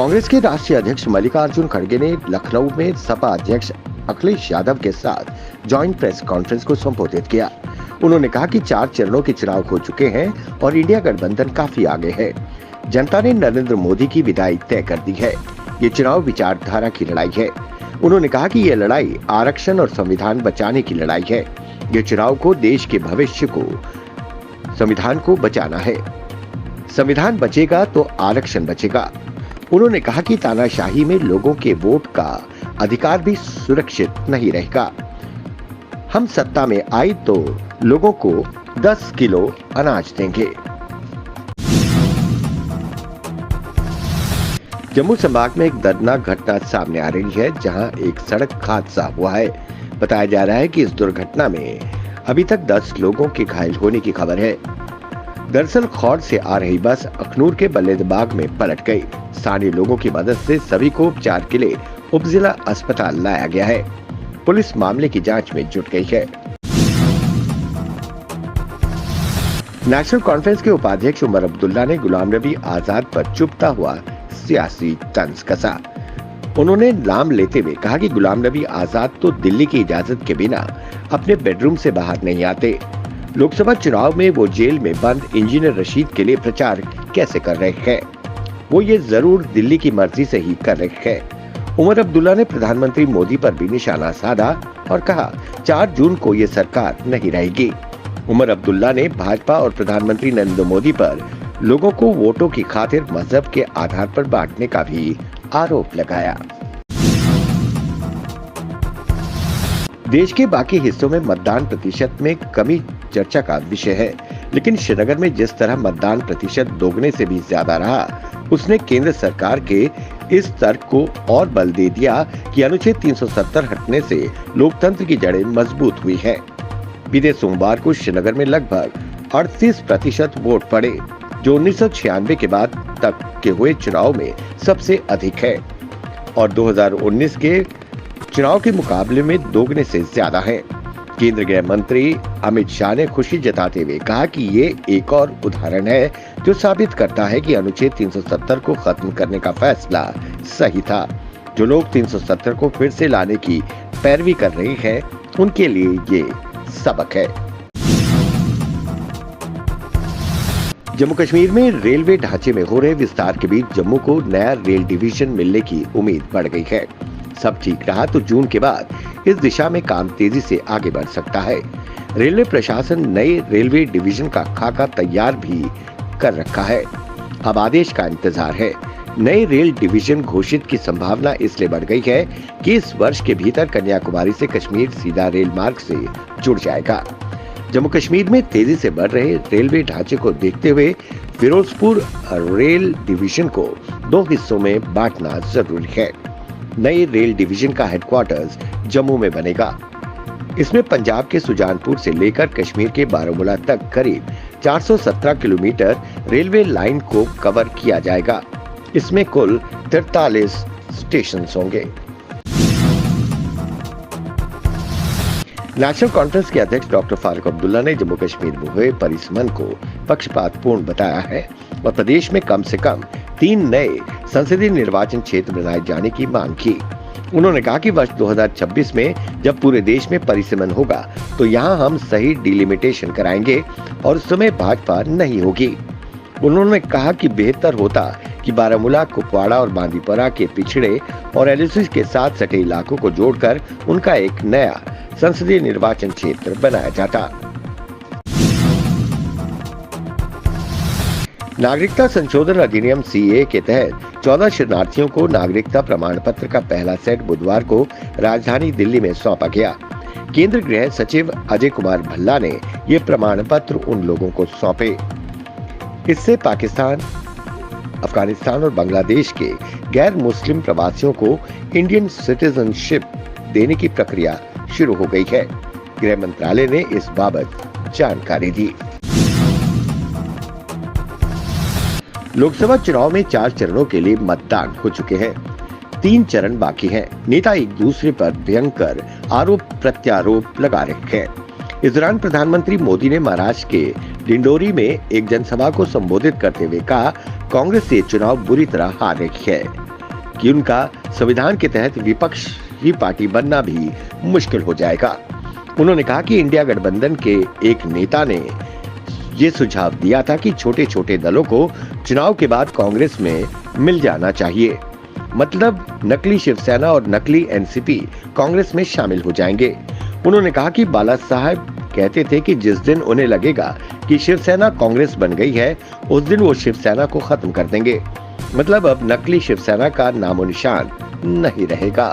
कांग्रेस के राष्ट्रीय अध्यक्ष मल्लिकार्जुन खड़गे ने लखनऊ में सपा अध्यक्ष अखिलेश यादव के साथ जॉइंट प्रेस कॉन्फ्रेंस को संबोधित किया। उन्होंने कहा कि 4 चरणों के चुनाव हो चुके हैं और इंडिया गठबंधन काफी आगे है। जनता ने नरेंद्र मोदी की विदाई तय कर दी है। ये चुनाव विचारधारा की लड़ाई है। उन्होंने कहा कि ये लड़ाई आरक्षण और संविधान बचाने की लड़ाई है। ये चुनाव को देश के भविष्य को, संविधान को बचाना है। संविधान बचेगा तो आरक्षण बचेगा। उन्होंने कहा कि तानाशाही में लोगों के वोट का अधिकार भी सुरक्षित नहीं रहेगा। हम सत्ता में आए तो लोगों को 10 किलो अनाज देंगे। जम्मू संभाग में एक दर्दनाक घटना सामने आ रही है, जहां एक सड़क हादसा हुआ है। बताया जा रहा है कि इस दुर्घटना में अभी तक 10 लोगों के घायल होने की खबर है। दरअसल खौड़ से आ रही बस अखनूर के बल्लेदबाग में पलट गई। स्थानीय लोगों की मदद से सभी को उपचार के लिए उपजिला अस्पताल लाया गया है। पुलिस मामले की जांच में जुट गई है। नेशनल कॉन्फ्रेंस के उपाध्यक्ष उमर अब्दुल्ला ने गुलाम नबी आजाद पर चुभता हुआ सियासी तंज कसा। उन्होंने नाम लेते हुए कहा कि गुलाम नबी आजाद तो दिल्ली की इजाजत के बिना अपने बेडरूम से बाहर नहीं आते। लोकसभा चुनाव में वो जेल में बंद इंजीनियर रशीद के लिए प्रचार कैसे कर रहे हैं? वो ये जरूर दिल्ली की मर्जी से ही कर रहे हैं। उमर अब्दुल्ला ने प्रधानमंत्री मोदी पर भी निशाना साधा और कहा 4 जून को ये सरकार नहीं रहेगी। उमर अब्दुल्ला ने भाजपा और प्रधानमंत्री नरेंद्र मोदी पर लोगों को वोटों की खातिर मजहब के आधार पर बांटने का भी आरोप लगाया। देश के बाकी हिस्सों में मतदान प्रतिशत में कमी चर्चा का विषय है, लेकिन श्रीनगर में जिस तरह मतदान प्रतिशत दोगुने से भी ज्यादा रहा, उसने केंद्र सरकार के इस तर्क को और बल दे दिया कि अनुच्छेद 370 हटने से लोकतंत्र की जड़ें मजबूत हुई हैं। बीते सोमवार को श्रीनगर में लगभग 38% वोट पड़े, जो 1996 के बाद तक के हुए चुनाव में सबसे अधिक है और 2019 के चुनाव के मुकाबले में दोगुने से ज्यादा है। केंद्रीय गृह मंत्री अमित शाह ने खुशी जताते हुए कहा कि ये एक और उदाहरण है जो साबित करता है कि अनुच्छेद 370 को खत्म करने का फैसला सही था। जो लोग 370 को फिर से लाने की पैरवी कर रहे हैं, उनके लिए ये सबक है। जम्मू कश्मीर में रेलवे ढांचे में हो रहे विस्तार के बीच जम्मू को नया रेल डिवीजन मिलने की उम्मीद बढ़ गई है। सब ठीक रहा तो जून के बाद इस दिशा में काम तेजी से आगे बढ़ सकता है। रेलवे प्रशासन नए रेलवे डिवीजन का खाका तैयार भी कर रखा है। अब आदेश का इंतजार है। नए रेल डिवीजन घोषित की संभावना इसलिए बढ़ गई है कि इस वर्ष के भीतर कन्याकुमारी से कश्मीर सीधा रेल मार्ग से जुड़ जाएगा। जम्मू कश्मीर में तेजी से बढ़ रहे रेलवे ढांचे को देखते हुए फिरोजपुर रेल डिवीजन को 2 हिस्सों में बांटना जरूरी है। नए रेल डिवीजन का हेडक्वार्टर्स जम्मू में बनेगा। इसमें पंजाब के सुजानपुर से लेकर कश्मीर के बारामूला तक करीब 417 किलोमीटर रेलवे लाइन को कवर किया जाएगा। इसमें कुल 43 स्टेशन होंगे। नेशनल कॉन्फ्रेंस के अध्यक्ष डॉक्टर फारूक अब्दुल्ला ने जम्मू कश्मीर में हुए परिसमन को पक्षपातपूर्ण बताया है और प्रदेश में कम से कम 3 नए संसदीय निर्वाचन क्षेत्र बनाए जाने की मांग की। उन्होंने कहा कि वर्ष 2026 में जब पूरे देश में परिसमन होगा तो यहां हम सही डिलिमिटेशन कराएंगे और उस समय भाजपा नहीं होगी। उन्होंने कहा कि बेहतर होता कि बारामूला, कुपवाड़ा और बांदीपुरा के पिछड़े और एलओसी के साथ सटे इलाकों को जोड़कर उनका एक नया संसदीय निर्वाचन क्षेत्र बनाया जाता। नागरिकता संशोधन अधिनियम सीए के तहत 14 शरणार्थियों को नागरिकता प्रमाण पत्र का पहला सेट बुधवार को राजधानी दिल्ली में सौंपा गया। केंद्रीय गृह सचिव अजय कुमार भल्ला ने ये प्रमाण पत्र उन लोगों को सौंपे। इससे पाकिस्तान, अफगानिस्तान और बांग्लादेश के गैर मुस्लिम प्रवासियों को इंडियन सिटीजनशिप देने की प्रक्रिया शुरू हो गई है। गृह मंत्रालय ने इस बाबत जानकारी दी। लोकसभा चुनाव में 4 चरणों के लिए मतदान हो चुके हैं। 3 चरण बाकी हैं। नेता एक दूसरे पर भयंकर आरोप प्रत्यारोप लगा रहे हैं। इस दौरान प्रधानमंत्री मोदी ने महाराष्ट्र के डिंडोरी में एक जनसभा को संबोधित करते हुए कहा, कांग्रेस ये चुनाव बुरी तरह हार रही है। कि उनका संविधान के तहत विपक्षी पार्टी बनना भी मुश्किल हो जाएगा। उन्होंने कहा कि इंडिया गठबंधन के एक नेता ने ये सुझाव दिया था कि छोटे छोटे दलों को चुनाव के बाद कांग्रेस में मिल जाना चाहिए, मतलब नकली शिवसेना और नकली एनसीपी कांग्रेस में शामिल हो जाएंगे। उन्होंने कहा कि बाला साहब कहते थे कि जिस दिन उन्हें लगेगा कि शिवसेना कांग्रेस बन गई है, उस दिन वो शिवसेना को खत्म कर देंगे, मतलब अब नकली शिवसेना का नामो निशान नहीं रहेगा।